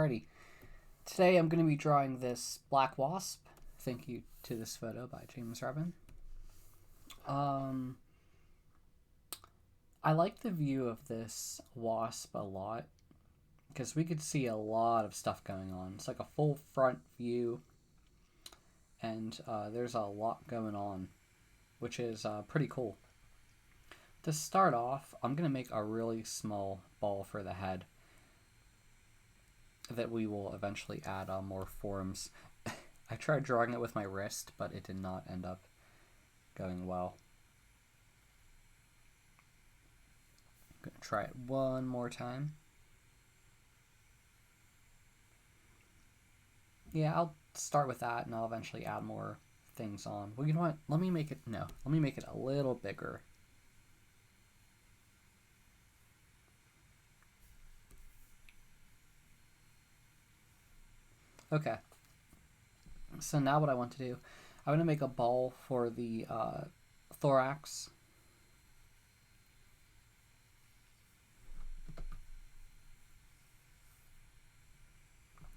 Alrighty, today I'm going to be drawing this black wasp. Thank you to this photo by James Reben. I like the view of this wasp a lot because we could see a lot of stuff going on. It's like a full front view, and there's a lot going on, which is pretty cool. To start off, I'm going to make a really small ball for the head that we will eventually add more forms. I tried drawing it with my wrist, but it did not end up going well. I'm going to try it one more time. Yeah, I'll start with that and I'll eventually add more things on. Well, you know what? Let me make it a little bigger. Okay, so now what I want to do, I want to make a ball for the thorax.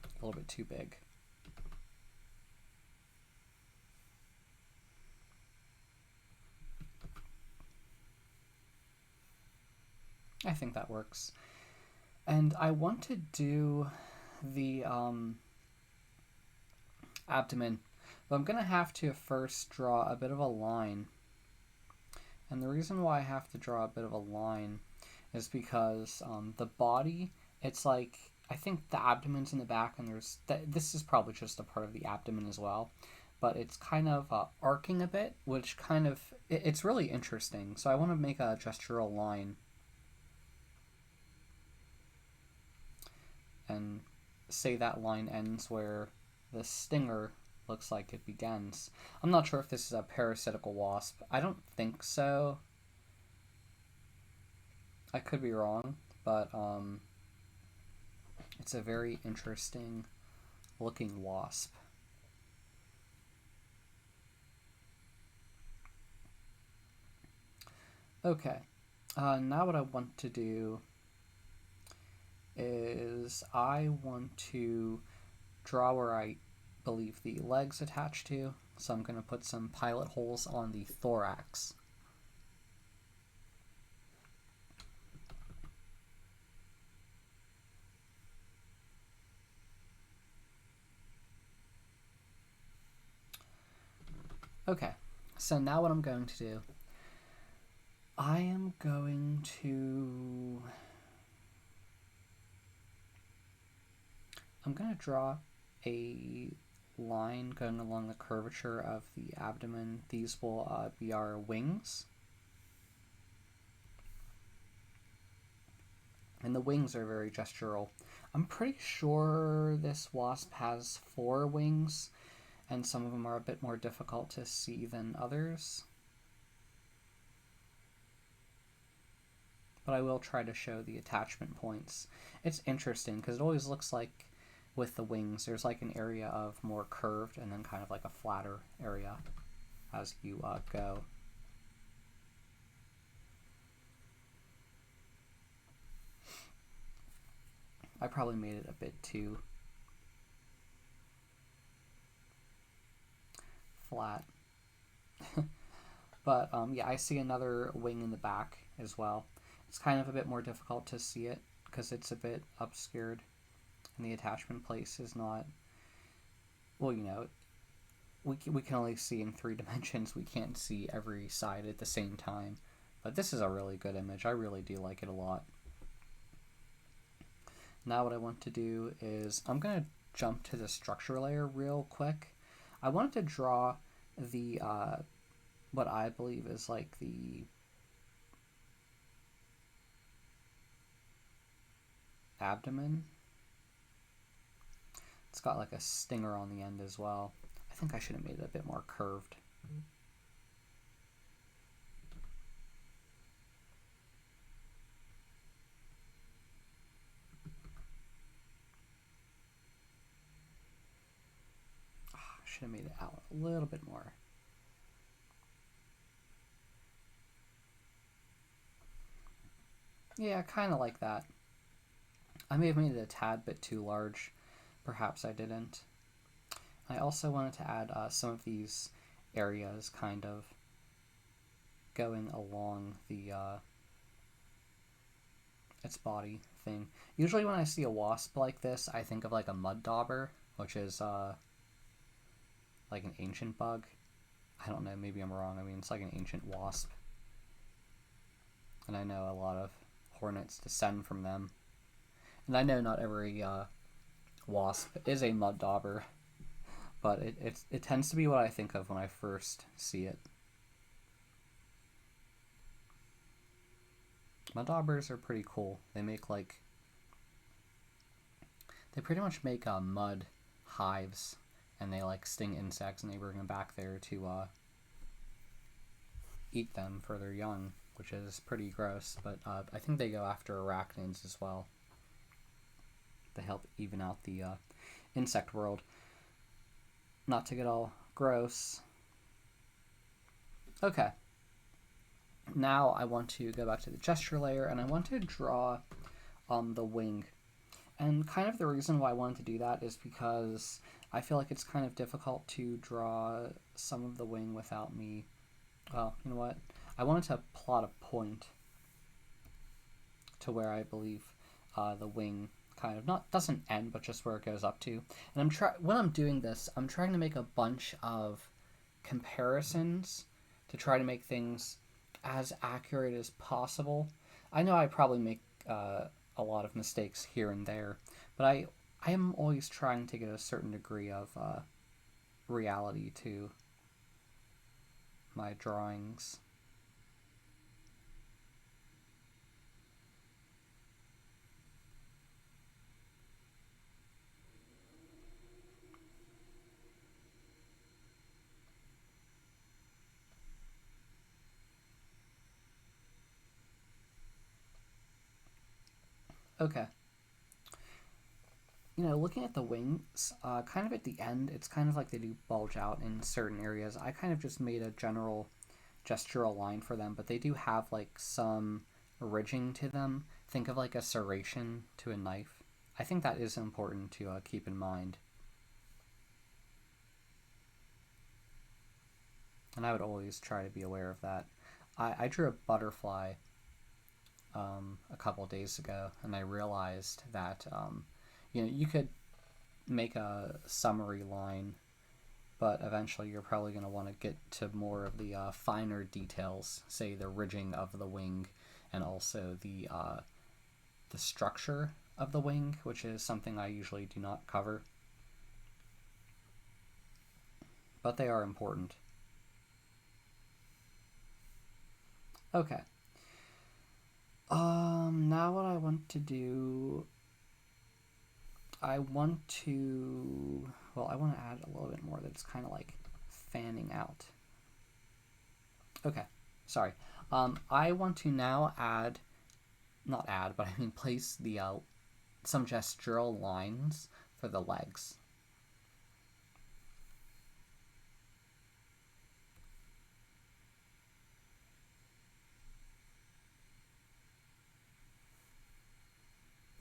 A little bit too big. I think that works. And I want to do the abdomen, but I'm going to have to first draw a bit of a line. And the reason why I have to draw a bit of a line is because the body, it's like, I think the abdomen's in the back, and this is probably just a part of the abdomen as well, but it's kind of arcing a bit, which kind of, it's really interesting. So I want to make a gestural line and say that line ends where the stinger looks like it begins. I'm not sure if this is a parasitical wasp. I don't think so. I could be wrong, but it's a very interesting looking wasp. Okay, now what I want to do is I want to draw where I believe the legs attach to, so I'm going to put some pilot holes on the thorax. Okay, so now what I'm going to do, I'm going to draw a line going along the curvature of the abdomen. These will be our wings. And the wings are very gestural. I'm pretty sure this wasp has 4 wings, and some of them are a bit more difficult to see than others. But I will try to show the attachment points. It's interesting because it always looks like with the wings there's like an area of more curved and then kind of like a flatter area as you go. I probably made it a bit too flat. But yeah, I see another wing in the back as well. It's kind of a bit more difficult to see it because it's a bit obscured and the attachment place is not, well, you know, we can only see in 3 dimensions. We can't see every side at the same time. But this is a really good image. I really do like it a lot. Now what I want to do is I'm going to jump to the structure layer real quick. I wanted to draw the what I believe is like the abdomen. It's got like a stinger on the end as well. I think I should have made it a bit more curved. Should have made it out a little bit more. Yeah, kind of like that. I may have made it a tad bit too large. perhaps I didn't. I also wanted to add some of these areas kind of going along the its body thing. Usually when I see a wasp like this, I think of like a mud dauber, which is like an ancient bug. I don't know, maybe I'm wrong. I mean, it's like an ancient wasp. And I know a lot of hornets descend from them. And I know not every wasp is a mud dauber, but it tends to be what I think of when I first see it. Mud daubers are pretty cool. They make like... They pretty much make mud hives, and they like sting insects, and they bring them back there to eat them for their young, which is pretty gross, but I think they go after arachnids as well. They help even out the insect world. Not to get all gross. Okay. Now I want to go back to the gesture layer, and I want to draw the wing. And kind of the reason why I wanted to do that is because I feel like it's kind of difficult to draw some of the wing without me... Well, you know what? I wanted to plot a point to where I believe the wing kind of doesn't end, but just where it goes up to. And when I'm doing this, I'm trying to make a bunch of comparisons to try to make things as accurate as possible. I know I probably make a lot of mistakes here and there, but I am always trying to get a certain degree of reality to my drawings. Okay. You know, looking at the wings, kind of at the end, it's kind of like they do bulge out in certain areas. I kind of just made a general gestural line for them, but they do have like some ridging to them. Think of like a serration to a knife. I think that is important to keep in mind. And I would always try to be aware of that. I drew a butterfly a couple days ago, and I realized that you know, you could make a summary line, but eventually you're probably going to want to get to more of the finer details, say the ridging of the wing, and also the structure of the wing, which is something I usually do not cover. But they are important. Okay. Now what I want to do... I want to add a little bit more that's kind of like fanning out. Okay, sorry. I want to now place the some gestural lines for the legs.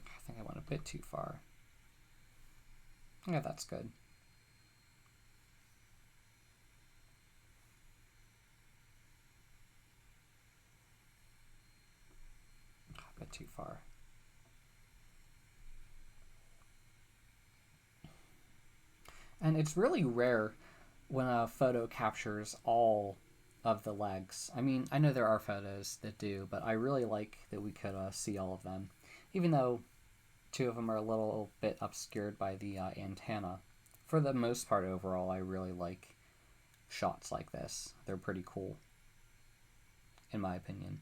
I think I went a bit too far. Yeah, that's good. A bit too far. And it's really rare when a photo captures all of the legs. I mean, I know there are photos that do, but I really like that we could see all of them, even though two of them are a little bit obscured by the antenna. For the most part, overall, I really like shots like this. They're pretty cool, in my opinion.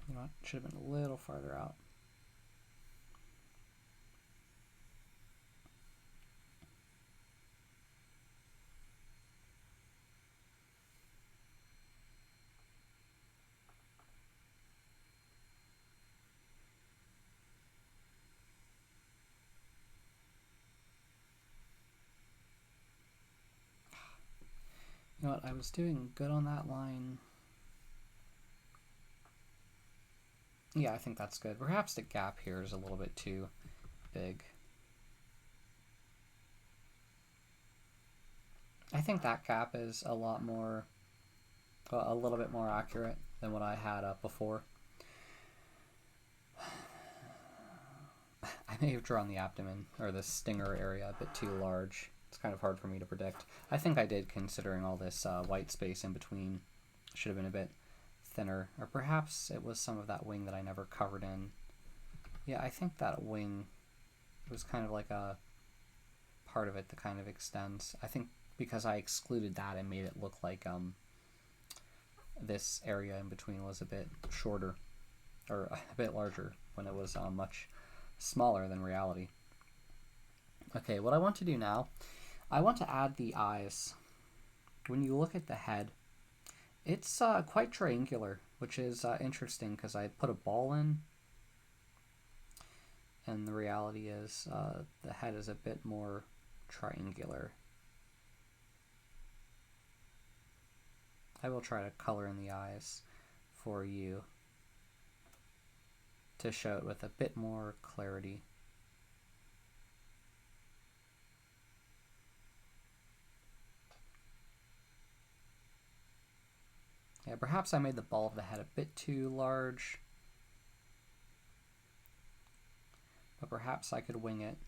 You know what? Should have been a little farther out. You know what, I was doing good on that line. Yeah, I think that's good. Perhaps the gap here is a little bit too big. I think that gap is a lot more, a little bit more accurate than what I had up before. I may have drawn the abdomen, or the stinger area, a bit too large. It's kind of hard for me to predict. I think I did, considering all this white space in between. Should have been a bit thinner. Or perhaps it was some of that wing that I never covered in. Yeah, I think that wing was kind of like a part of it that kind of extends. I think because I excluded that, it made it look like this area in between was a bit shorter, or a bit larger, when it was much smaller than reality. Okay, what I want to do now, I want to add the eyes. When you look at the head, it's quite triangular, which is interesting because I put a ball in, and the reality is the head is a bit more triangular. I will try to color in the eyes for you to show it with a bit more clarity. Yeah, perhaps I made the ball of the head a bit too large, but perhaps I could wing it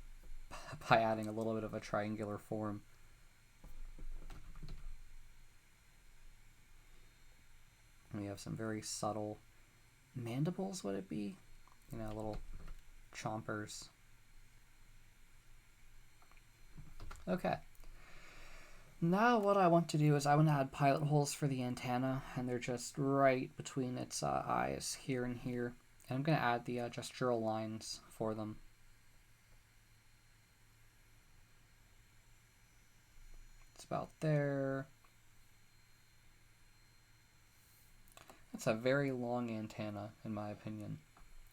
by adding a little bit of a triangular form. We have some very subtle mandibles, would it be? You know, little chompers. Okay. Now what I want to do is I want to add pilot holes for the antenna, and they're just right between its eyes, here and here. And I'm going to add the gestural lines for them. It's about there. That's a very long antenna, in my opinion.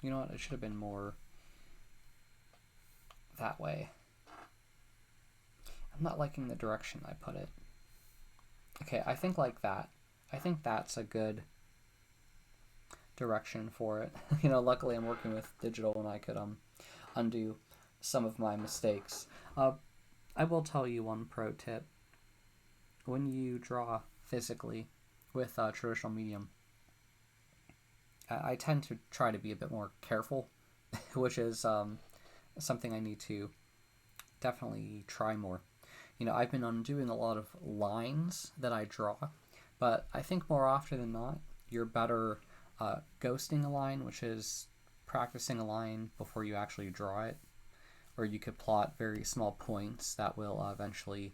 You know what? It should have been more that way. I'm not liking the direction I put it. Okay, I think like that. I think that's a good direction for it. You know, luckily I'm working with digital and I could undo some of my mistakes. I will tell you one pro tip. When you draw physically with traditional medium, I tend to try to be a bit more careful, which is something I need to definitely try more. You know, I've been undoing a lot of lines that I draw, but I think more often than not, you're better ghosting a line, which is practicing a line before you actually draw it, or you could plot very small points that will eventually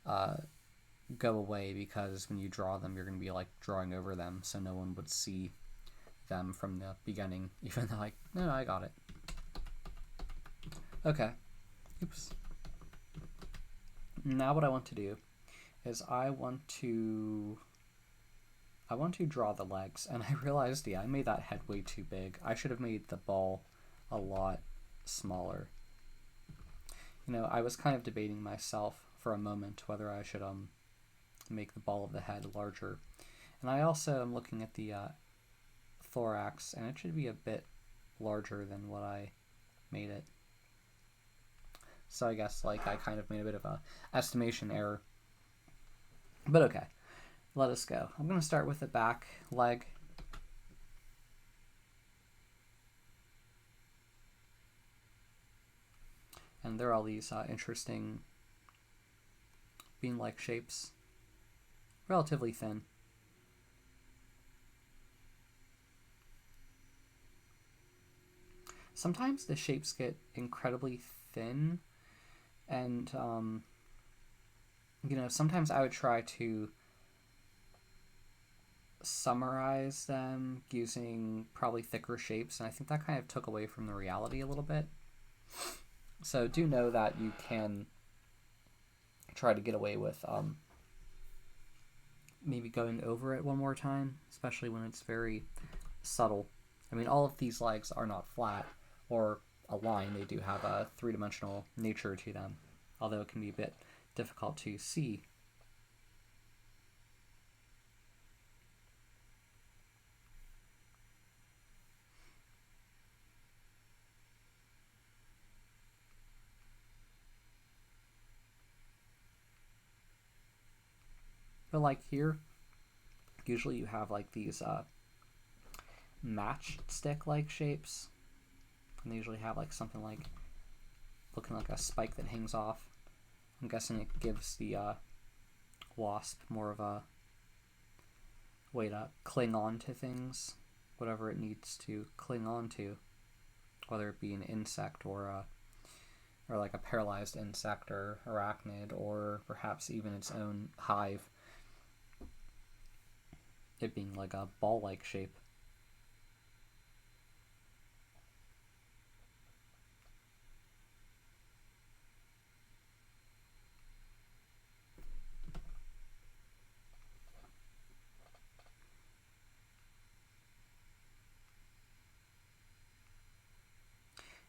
go away, because when you draw them, you're going to be like drawing over them, so no one would see them from the beginning, even though no, I got it. Okay. Oops. Now what I want to do is I want to draw the legs, and I realized, yeah, I made that head way too big. I should have made the ball a lot smaller. You know, I was kind of debating myself for a moment whether I should make the ball of the head larger. And I also am looking at the thorax, and it should be a bit larger than what I made it. So I guess I kind of made a bit of a estimation error. But okay, let us go. I'm going to start with the back leg. And there are all these interesting bean-like shapes. Relatively thin. Sometimes the shapes get incredibly thin, and you know, sometimes I would try to summarize them using probably thicker shapes, and I think that kind of took away from the reality a little bit. So do know that you can try to get away with maybe going over it one more time, especially when it's very subtle. I mean, all of these legs are not flat or a line. They do have a three-dimensional nature to them, although it can be a bit difficult to see. But like here, usually you have like these matchstick-like shapes, and they usually have like something like looking like a spike that hangs off. I'm guessing it gives the wasp more of a way to cling on to things, whatever it needs to cling on to, whether it be an insect or like a paralyzed insect or arachnid, or perhaps even its own hive, it being like a ball-like shape.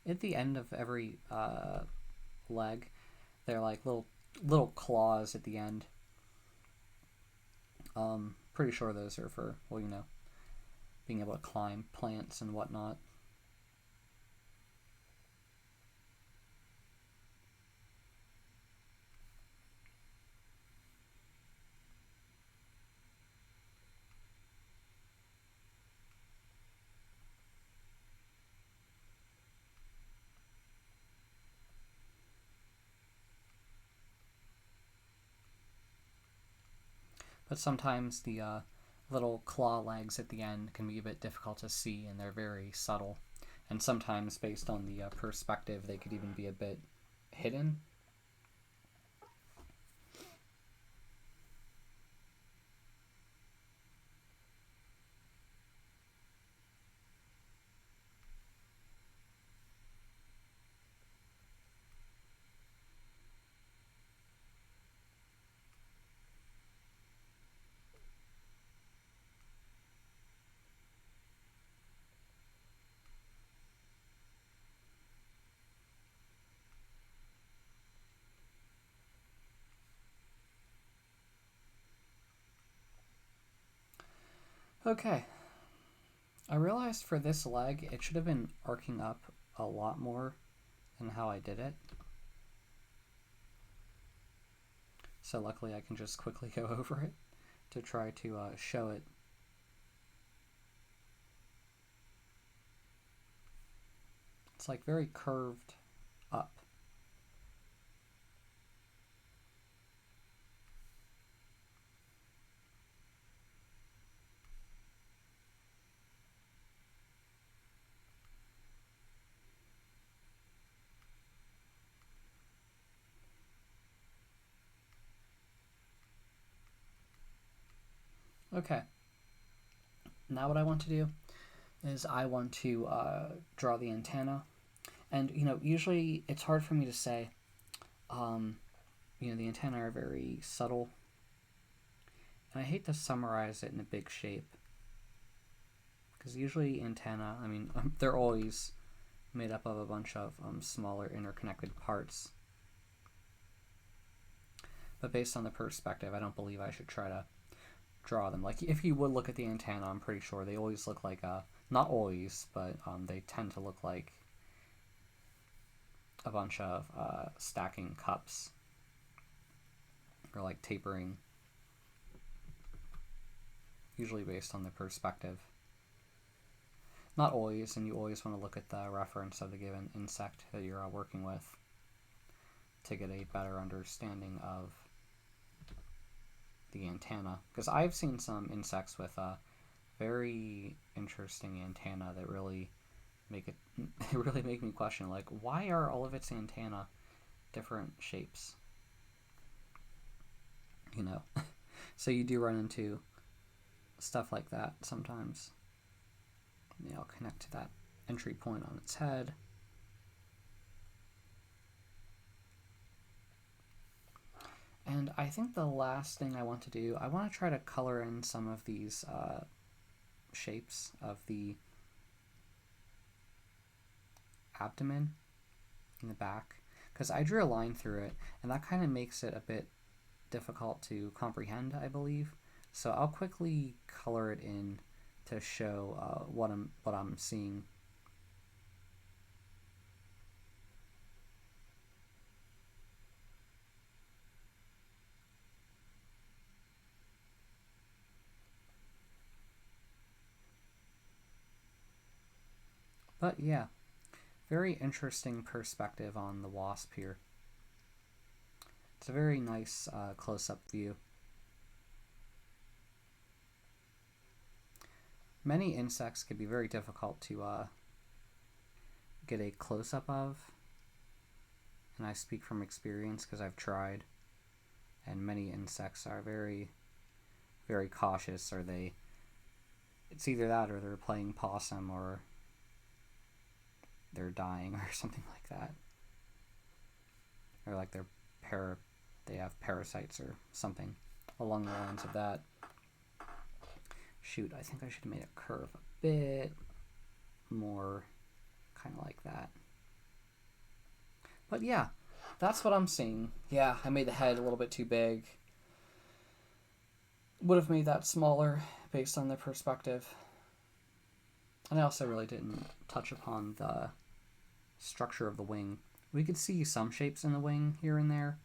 At the end of every leg, they're like little claws at the end. Pretty sure those are for, well, being able to climb plants and whatnot. But sometimes the little claw legs at the end can be a bit difficult to see, and they're very subtle. And sometimes, based on the perspective, they could even be a bit hidden. Okay. I realized for this leg, it should have been arcing up a lot more than how I did it. So luckily I can just quickly go over it to try to show it. It's like very curved up. Okay. Now what I want to do is I want to draw the antenna. And, usually it's hard for me to say. The antennae are very subtle. And I hate to summarize it in a big shape. Because usually antenna, they're always made up of a bunch of smaller interconnected parts. But based on the perspective, I don't believe I should try to draw them. Like, if you would look at the antenna, I'm pretty sure they always look like not always, but they tend to look like a bunch of stacking cups, or like tapering, usually based on the perspective. Not always, and you always want to look at the reference of the given insect that you're working with to get a better understanding of the antenna. Because I've seen some insects with a very interesting antenna that really make me question, like, why are all of its antenna different shapes? So you do run into stuff like that sometimes. I'll connect to that entry point on its head. And I think the last thing I want to do, I want to try to color in some of these shapes of the abdomen in the back, because I drew a line through it, and that kind of makes it a bit difficult to comprehend, I believe. So I'll quickly color it in to show what I'm seeing. But yeah, very interesting perspective on the wasp here. It's a very nice close-up view. Many insects can be very difficult to get a close-up of, and I speak from experience because I've tried, and many insects are very, very cautious, or it's either that or they're playing possum or they're dying or something like that, or like they have parasites or something along the lines of that. Shoot, I think I should have made a curve a bit more kind of like that. But yeah, that's what I'm seeing. Yeah, I made the head a little bit too big. Would have made that smaller based on the perspective. And I also really didn't touch upon the structure of the wing. We could see some shapes in the wing here and there.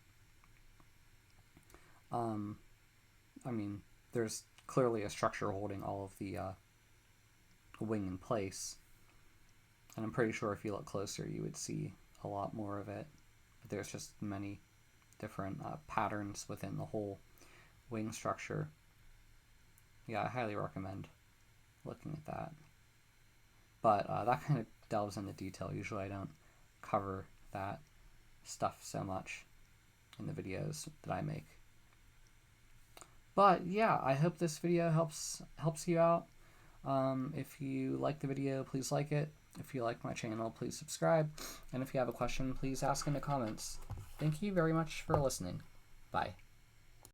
I mean, there's clearly a structure holding all of the wing in place. And I'm pretty sure if you look closer, you would see a lot more of it. But there's just many different patterns within the whole wing structure. Yeah, I highly recommend looking at that. But that kind of delves into detail. Usually I don't cover that stuff so much in the videos that I make. But yeah, I hope this video helps you out. If you like the video, please like it. If you like my channel, please subscribe. And if you have a question, please ask in the comments. Thank you very much for listening. Bye.